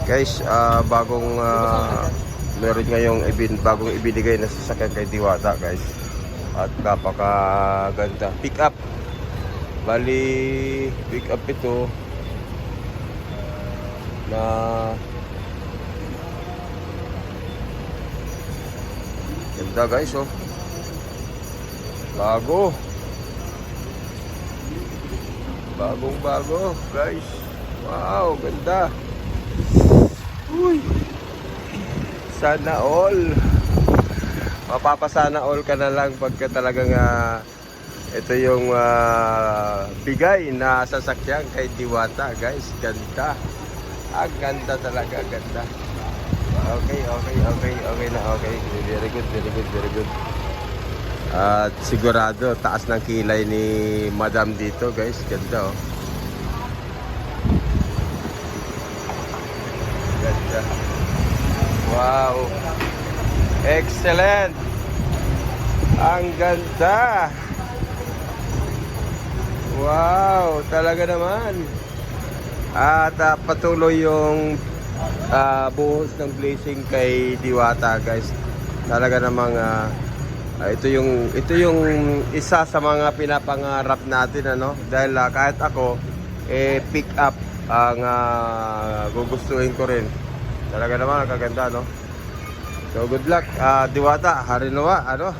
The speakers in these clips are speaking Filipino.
Guys, meron ngayong bagong ibinigay na sasakyan kay Diwata, guys. At napakaganda. Pick up. Bali, pick up ito na ganda, guys, oh. Bagong-bago, guys. Wow, ganda. Uy. Sana all. Mapapasana all ka na lang pagka talagang ito yung bigay na sasakyan kay Diwata, guys. Ganda. Ganda talaga, ganda. Okay na, okay. Very good. At sigurado taas ng kilay ni Madam dito, guys. Ganda, oh. Ganda. Wow. Excellent. Ang ganda. Wow, talaga naman. At patuloy yung buhos ng blessing kay Diwata, guys. Talaga namang ito yung isa sa mga pinapangarap natin, ano, dahil kahit ako pick up ang gugustuhin ko rin. Talaga naman kaganda, no. So good luck, Diwata, harinawa, ano,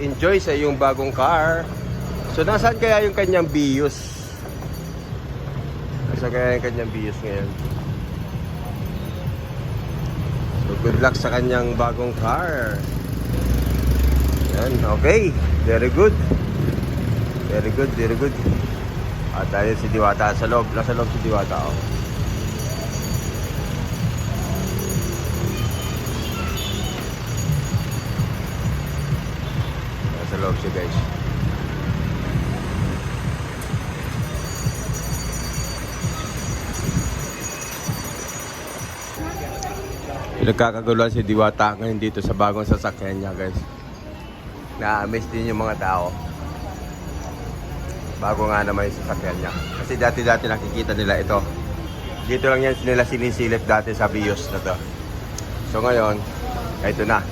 enjoy sa iyong bagong car. So nasaan kaya yung kanyang bios? Nasaan kaya yung kanyang bios ngayon? So good luck sa kanyang bagong car. Yan, okay. Very good. At dahil si Diwata sa loob. Nasa loob si Diwata, oh. Nasa loob siya, guys. Nagkakaguluhan si Diwata ngayon dito sa bagong sasakyan niya, guys. Na-amaze din yung mga tao. Bago nga naman yung sasakyan niya. Kasi dati nakikita nila ito. Dito lang yan nila sinisilip dati sa Vios na to. So ngayon, ito na.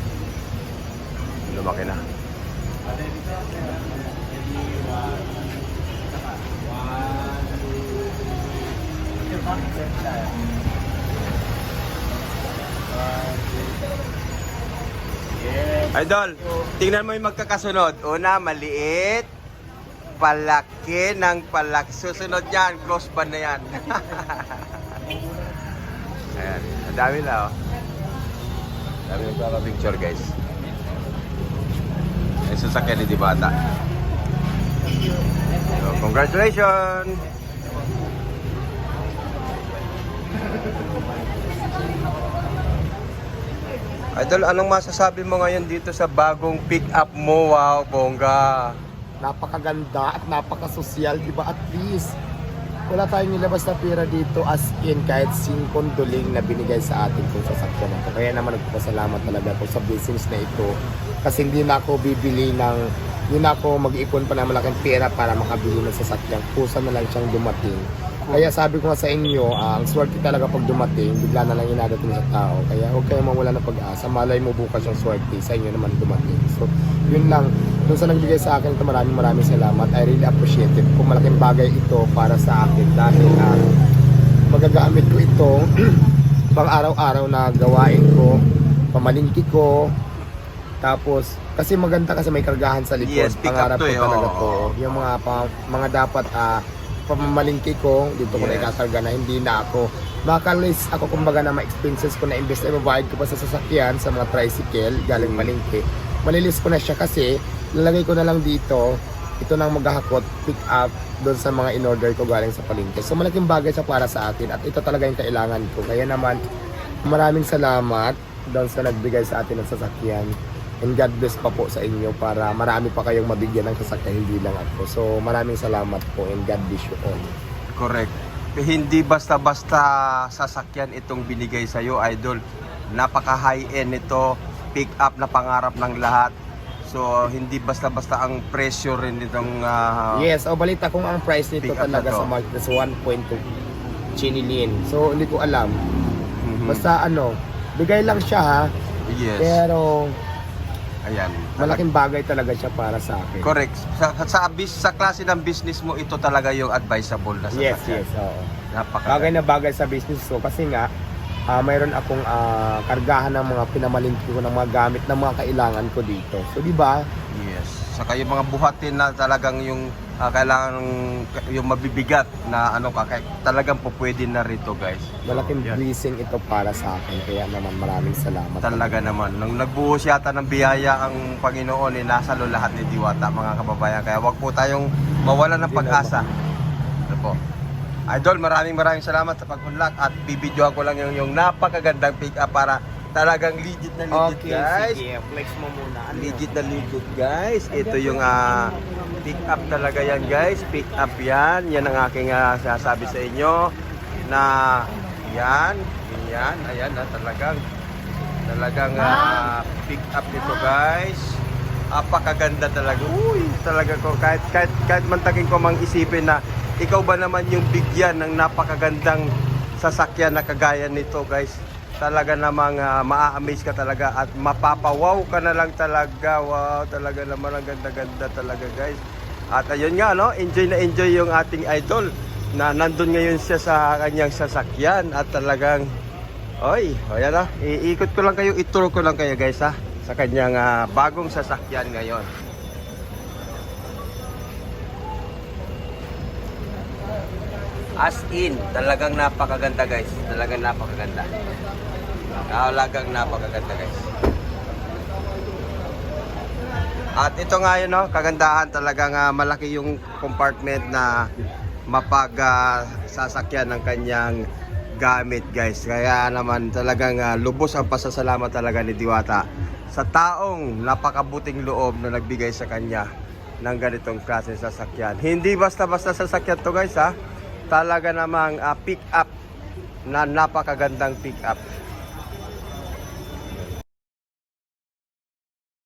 Lumaki na. Idol, tingnan mo yung magkakasunod. Una, maliit, palaki ng palaki. Susunod yan, close band na yan. Ayan, ang dami na, oh. Dami nagpapapicture, guys. Yung sasakyan ni Diwata. So, congratulations! Idol, anong masasabi mo ngayon dito sa bagong pick-up mo? Wow, bongga. Napakaganda at napakasosyal, di ba? At least, wala tayong nilabas na pera dito as in kahit 5 duling na binigay sa atin kung sasakyan na ito. Kaya naman nagpapasalamat talaga ako sa business na ito. Kasi hindi na ako mag-ipon pa ng malaking pera para makabili ng sasakyan. Kusa na lang siyang dumating. Kaya sabi ko nga sa inyo, ang swerte talaga pag dumating, bigla na lang inadating sa tao. Kaya huwag kayo mawala ng pag-asa. Malay mo bukas yung swerte, sa inyo naman dumating. So, yun lang. Doon sa nagbigay sa akin ito, maraming salamat. I really appreciate it. Kung malaking bagay ito para sa akin dahil magagamit ko ito pang araw-araw na gawain ko, pamalingki ko. Tapos, kasi maganda kasi may kargahan sa likod. Yes, pick up Pangarap to, ko talaga oh. to. Yung mga dapat pamamalingki ko, dito ko na Yes. ikakarga na hindi na ako makalis ako kumbaga na mga expenses ko na invest na mabayad ko pa sa sasakyan sa mga tricycle galing palengke. Malilis ko na siya kasi lalagay ko na lang dito, ito nang maghahakot pick up doon sa mga in-order ko galing sa palengke. So malaking bagay siya para sa akin at ito talaga yung kailangan ko. Kaya naman maraming salamat doon sa nagbigay sa atin ng sasakyan. And God bless pa po sa inyo para marami pa kayong mabigyan ng sasakyan, hindi lang ako. So maraming salamat po and God bless you all. Correct. Hindi basta-basta sasakyan itong binigay sa'yo, Idol. Napaka high-end ito. Pick up na pangarap ng lahat. So hindi basta-basta ang presyo rin nitong Yes, balita kung ang price nito pick up talaga na to. sa market is 1.2 chinilin. So hindi ko alam. Basta bigay lang siya ha. Yes. Pero Ayan. malaking bagay talaga siya para sa akin. Correct. Sa klase ng business mo, ito talaga yung advisable na Yes, sasakyan. yes, oo. Bagay Napakaganda. na bagay sa business ko kasi nga mayroon akong kargahan ng mga pinamalingki ko ng mga gamit ng mga kailangan ko dito. So di ba? Yes. Saka yung mga buhatin na talagang yung kailangan yung mabibigat na talagang pupwede na rito, guys. Malaking So, yan. blessing ito para sa akin. Kaya naman maraming salamat. Talaga naman. Nung nagbuhos yata ng biyaya ang Panginoon, nasalo lahat ni Diwata, mga kababayan. Kaya wag po tayong mawalan ng Hindi pag-asa. Ito po. Idol, maraming salamat sa pag-unlock at bibidyoan ko lang yung napakagandang pick-up para talagang legit na legit, guys. sige. Flex mo muna. Legit na legit, guys. Ito yung pick-up talaga yan, guys. Pick-up yan. Yan ang aking sasabi sa inyo na yan. Ayan, talagang pick-up nito, guys. Apakaganda talaga. Uy, talaga ko. Kahit mantakin ko mang isipin na ikaw ba naman yung bigyan ng napakagandang sasakyan na kagaya nito, guys. Talaga namang maa-amaze ka talaga at mapapawaw ka na lang talaga. Wow, talaga naman ang ganda-ganda talaga, guys. At ayun nga, enjoy na enjoy yung ating idol na nandun ngayon siya sa kanyang sasakyan at talagang ayan iikot ko lang kayo, ituro ko lang kayo, guys, sa kanyang bagong sasakyan ngayon. As in, talagang napakaganda, guys. Talagang napakaganda. Talagang napakaganda, guys. At ito nga yun, kagandahan, talagang malaki yung compartment na sasakyan ng kanyang gamit, guys. Kaya naman talagang lubos ang pasasalamat talaga ni Diwata sa taong napakabuting loob na nagbigay sa kanya ng ganitong klase sasakyan. Hindi basta-basta sasakyan to, guys, Talaga namang pick up na napakagandang pick up.